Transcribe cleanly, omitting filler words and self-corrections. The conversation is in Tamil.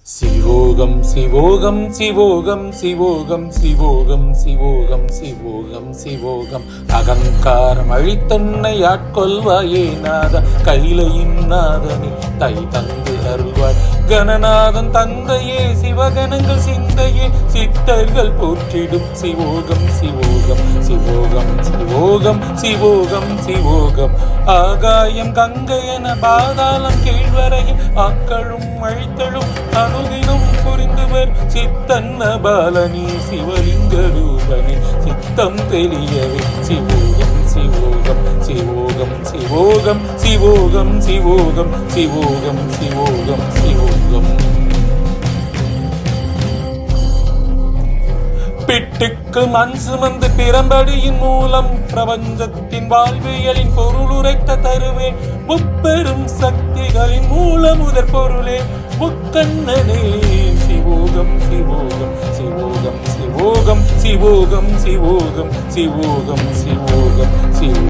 சிவோகம் சிவோகம் சிவோகம் சிவோகம் சிவோகம் சிவோகம் சிவோகம் சிவோகம் அகங்காரம் அழித்தன்னை ஆட்கொள்வாயே நாத கைலையின் நாதனே தை தந்து அருள்வாய் கணநாதன் தந்தையே சிவகணங்கள் சிந்தையே சித்தர்கள் போற்றிடும் சிவோகம் சிவோகம் சிவோகம் சிவோகம் சிவோகம் சிவோகம் ஆகாயம் கங்கை என பாதாளம் கீழ்வரையில் ஆக்களும் அழித்தலும் அனுதினம் புரிந்துவர் சித்தன்ன பாலனி சிவலிங்க ரூபனி சித்தம் தெளியவே சிவோகம் சிவோகம் சிவோகம் சிவோகம் சிவோகம் சிவோகம் சிவோகம் சிவோகம் சிவோகம் பிட்டுக்கு மண் சுமந்து பிறம்படியின் மூலம் பிரபஞ்சத்தின் வாழ்வியலின் பொருள் உரைத்த தருவேன் முப்பெரும் சக்திகளின் மூலம் முதற் பொருளே முக்கண்ணனே சிவோகம் சிவோகம் சிவோகம் சிவோகம் சிவோகம் சிவோகம் சிவோகம் சிவோகம் சிவோ